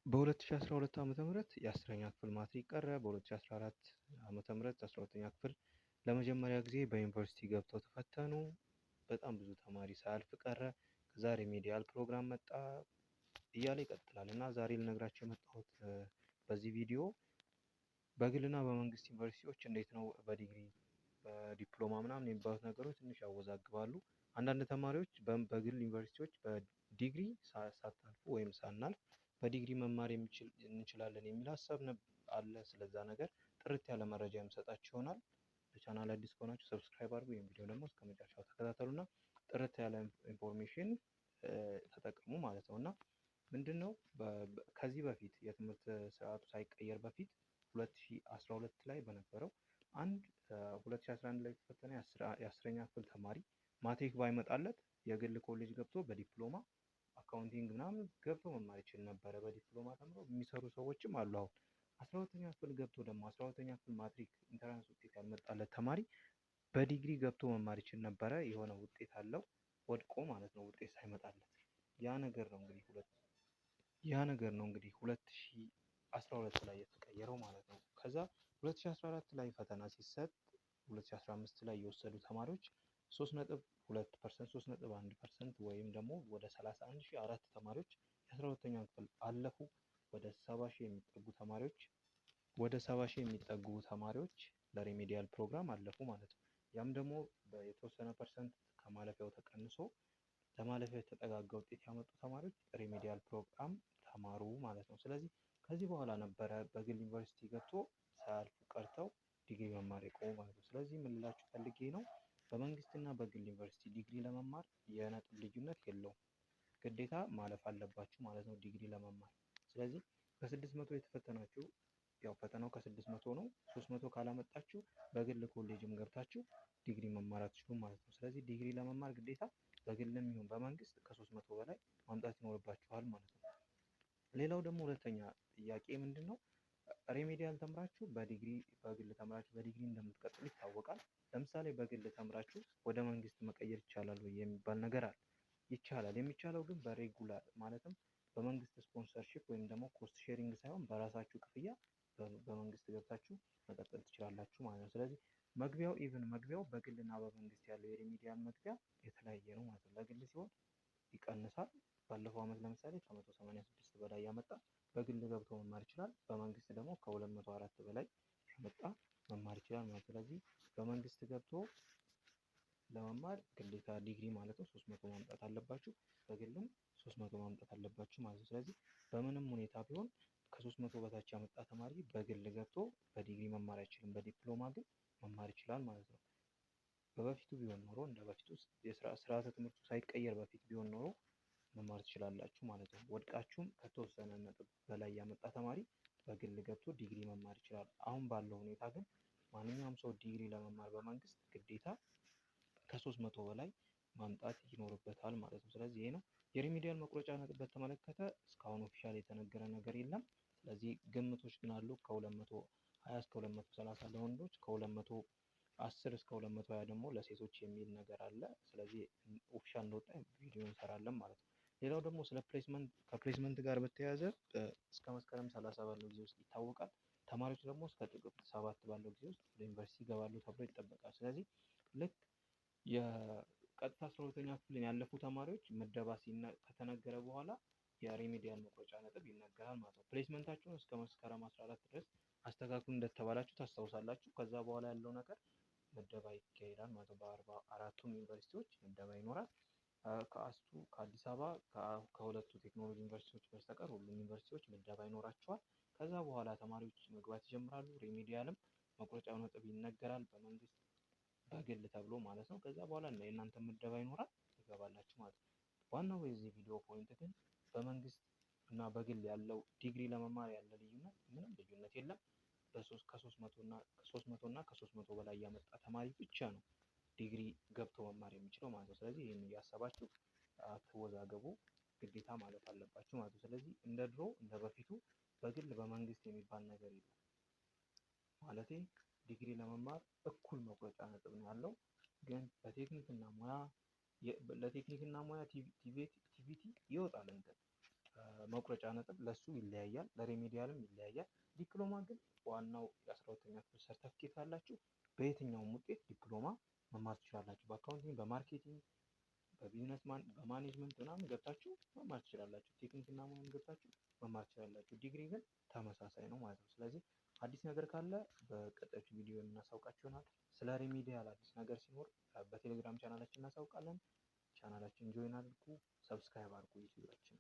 በ2012 ዓ.ም የ10ኛ ክፍል ማትሪክ ቀረ። በ2014 ዓ.ም 12ኛ ክፍል ለመጀመሪያ ጊዜ በዩኒቨርሲቲ ገብተው ተፈተኑ። በጣም ብዙ ተማሪ ሳያልፍ ቀረ። ከዛ ሪሜዲያል ፕሮግራም መጣ እያለ ይቀጥላል እና ዛሬ ልነግራቸው የመጣሁት በዚህ ቪዲዮ በግልና በመንግስት ዩኒቨርሲቲዎች እንዴት ነው በዲግሪ በዲፕሎማ ምናምን የሚባሉት ነገሮች ትንሽ ያወዛግባሉ። አንዳንድ ተማሪዎች በግል ዩኒቨርሲቲዎች በዲግሪ ሳታልፉ ወይም ሳናልፍ በዲግሪ መማር እንችላለን የሚል ሀሳብ አለ። ስለዛ ነገር ጥርት ያለ መረጃ የምሰጣችሁ ይሆናል። ለቻናል አዲስ ከሆናችሁ ሰብስክራይብ አድርጉ። ይህን ቪዲዮ ደግሞ እስከ መጨረሻው ተከታተሉና ጥርት ያለ ኢንፎርሜሽን ተጠቅሙ ማለት ነው። እና ምንድነው ከዚህ በፊት የትምህርት ስርዓቱ ሳይቀየር በፊት 2012 ላይ በነበረው 2011 ላይ የተፈተነ የ10ኛ ክፍል ተማሪ ማትሪክ ባይመጣለት የግል ኮሌጅ ገብቶ በዲፕሎማ አካውንቲንግ ምናምን ገብቶ መማር ይችል ነበረ። በዲፕሎማ ተምሮ የሚሰሩ ሰዎችም አሉ። አሁን 12ኛ ክፍል ገብቶ ደግሞ 12ኛ ክፍል ማትሪክ ኢንተራንስ ውጤት ያልመጣለት ተማሪ በዲግሪ ገብቶ መማር ይችል ነበረ። የሆነ ውጤት አለው ወድቆ ማለት ነው፣ ውጤት ሳይመጣለት። ያ ነገር ነው እንግዲህ 2012 ላይ የተቀየረው ማለት ነው። ከዛ 2014 ላይ ፈተና ሲሰጥ 2015 ላይ የወሰዱ ተማሪዎች 3.2%፣ 3.1% ወይም ደግሞ ወደ 31,004 ተማሪዎች የ12ኛ ክፍል አለፉ። ወደ 70,000 የሚጠጉ ተማሪዎች ለሪሜዲያል ፕሮግራም አለፉ ማለት ነው። ያም ደግሞ የተወሰነ ፐርሰንት ከማለፊያው ተቀንሶ ለማለፊያው የተጠጋጋ ውጤት ያመጡ ተማሪዎች ሪሜዲያል ፕሮግራም ተማሩ ማለት ነው። ስለዚህ ከዚህ በኋላ ነበረ በግል ዩኒቨርሲቲ ገብቶ ሳያልፉ ቀርተው ዲግሪ መማር የቆሙ ማለት ነው። ስለዚህ ምን ልላችሁ ፈልጌ ነው፣ በመንግስትና በግል ዩኒቨርሲቲ ዲግሪ ለመማር የነጥብ ልዩነት የለውም። ግዴታ ማለፍ አለባችሁ ማለት ነው ዲግሪ ለመማር። ስለዚህ ከ600 የተፈተናችሁ ያው ፈተናው ከ600 ነው። 300 ካላመጣችሁ በግል ኮሌጅም ገብታችሁ ዲግሪ መማር አትችሉም ማለት ነው። ስለዚህ ዲግሪ ለመማር ግዴታ በግልም ይሁን በመንግስት ከ300 በላይ ማምጣት ይኖርባችኋል ማለት ነው። ሌላው ደግሞ ሁለተኛ ጥያቄ ምንድን ነው፣ ሪሜዲያል ተምራችሁ በግል ተምራችሁ በዲግሪ እንደምትቀጥሉ ይታወቃል። ለምሳሌ በግል ተምራችሁ ወደ መንግስት መቀየር ይቻላል ወይ የሚባል ነገር አለ። ይቻላል። የሚቻለው ግን በሬጉላር ማለትም በመንግስት ስፖንሰርሺፕ ወይም ደግሞ ኮስት ሼሪንግ ሳይሆን በራሳችሁ ክፍያ በመንግስት ገብታችሁ መቀጠል ትችላላችሁ ማለት ነው። ስለዚህ መግቢያው በግልና በመንግስት ያለው የሪሜዲያል መግቢያ የተለያየ ነው ማለት ነው። ለግል ሲሆን ይቀንሳል። ባለፈው ዓመት ለምሳሌ ከ186 በላይ ያመጣ በግል ገብቶ መማር ይችላል። በመንግስት ደግሞ ከ204 በላይ ያመጣ መማር ይችላል ማለት ነው። ስለዚህ በመንግስት ገብቶ ለመማር ግዴታ ዲግሪ ማለት ነው 300 ማምጣት አለባችሁ። በግልም 300 ማምጣት አለባችሁ ማለት ነው። ስለዚህ በምንም ሁኔታ ቢሆን ከ300 በታች ያመጣ ተማሪ በግል ገብቶ በዲግሪ መማር አይችልም። በዲፕሎማ ግን መማር ይችላል ማለት ነው። በበፊቱ ቢሆን ኖሮ እንደ በፊቱ ስርዓተ ትምህርቱ ሳይቀየር በፊት ቢሆን ኖሮ መማር ትችላላችሁ ማለት ነው። ወድቃችሁም ከተወሰነ ነጥብ በላይ ያመጣ ተማሪ በግል ገብቶ ዲግሪ መማር ይችላል። አሁን ባለው ሁኔታ ግን ማንኛውም ሰው ዲግሪ ለመማር በመንግስት ግዴታ ከ300 በላይ ማምጣት ይኖርበታል ማለት ነው። ስለዚህ ይሄ ነው። የሪሜዲያል መቁረጫ ነጥብ በተመለከተ እስካሁን ኦፊሻል የተነገረ ነገር የለም። ስለዚህ ግምቶች ግን አሉ። ከ220 እስከ 230 ለወንዶች፣ ከ210 እስከ 220 ደግሞ ለሴቶች የሚል ነገር አለ። ስለዚህ ኦፊሻል እንደወጣ ቪዲዮ እንሰራለን ማለት ነው። ሌላው ደግሞ ስለ ከፕሌስመንት ጋር በተያያዘ እስከ መስከረም 30 ባለው ጊዜ ውስጥ ይታወቃል። ተማሪዎች ደግሞ እስከ ጥቅምት 7 ባለው ጊዜ ውስጥ ወደ ዩኒቨርሲቲ ይገባሉ ተብሎ ይጠበቃል። ስለዚህ ልክ የቀጥታ 12ኛ ክፍልን ያለፉ ተማሪዎች ምደባ ከተነገረ በኋላ የሪሜዲያል መቁረጫ ነጥብ ይነገራል ማለት ነው። ፕሌስመንታችሁን እስከ መስከረም 14 ድረስ አስተካክሉ እንደተባላችሁ ታስታውሳላችሁ። ከዛ በኋላ ያለው ነገር ምደባ ይካሄዳል ማለት ነው። በ44ቱም ዩኒቨርሲቲዎች ምደባ ይኖራል። ከአዲስ አበባ ከሁለቱ ቴክኖሎጂ ዩኒቨርሲቲዎች በስተቀር ሁሉም ዩኒቨርሲቲዎች ምደባ ይኖራቸዋል። ከዛ በኋላ ተማሪዎች መግባት ይጀምራሉ። ሪሜዲያልም መቁረጫው ነጥብ ይነገራል፣ በመንግስት በግል ተብሎ ማለት ነው። ከዛ በኋላ የእናንተ ምደባ ይኖራል፣ ትገባላችሁ ማለት ነው። ዋናው የዚህ ቪዲዮ ፖይንት ግን በመንግስት እና በግል ያለው ዲግሪ ለመማር ያለ ልዩነት ምንም ልዩነት የለም። ከ300 እና ከ300 በላይ ያመጣ ተማሪ ብቻ ነው ዲግሪ ገብቶ መማር የሚችለው ማለት ነው። ስለዚህ ይህን እያሰባችሁ አትወዛገቡ፣ ግዴታ ማለት አለባችሁ ማለት ነው። ስለዚህ እንደ ድሮ እንደ በፊቱ በግል በመንግስት የሚባል ነገር የለም። ማለቴ ዲግሪ ለመማር እኩል መቁረጫ ነጥብ ነው ያለው። ግን ለቴክኒክና ሙያ ቲቪቲ ይወጣል እንትን መቁረጫ ነጥብ ለሱ ይለያያል፣ ለሬሜዲያልም ይለያያል። ዲፕሎማ ግን ዋናው የ12ኛ ክፍል ሰርተፍኬት ካላችሁ በየትኛውም ውጤት ዲፕሎማ መማር ትችላላችሁ። በአካውንቲንግ፣ በማርኬቲንግ፣ በቢዝነስ በማኔጅመንት ምናምን ገብታችሁ መማር ትችላላችሁ። ቴክኒክ እና ሙያን ገብታችሁ መማር ትችላላችሁ። ዲግሪ ግን ተመሳሳይ ነው ማለት ነው። ስለዚህ አዲስ ነገር ካለ በቀጣዮቹ ቪዲዮ እናሳውቃችሁ ይሆናል። ስለ ሪሚዲያል አዲስ ነገር ሲኖር በቴሌግራም ቻናላችን እናሳውቃለን። ቻናላችን ጆይን አድርጉ፣ ሰብስክራይብ አድርጉ ዩቲዩባችን።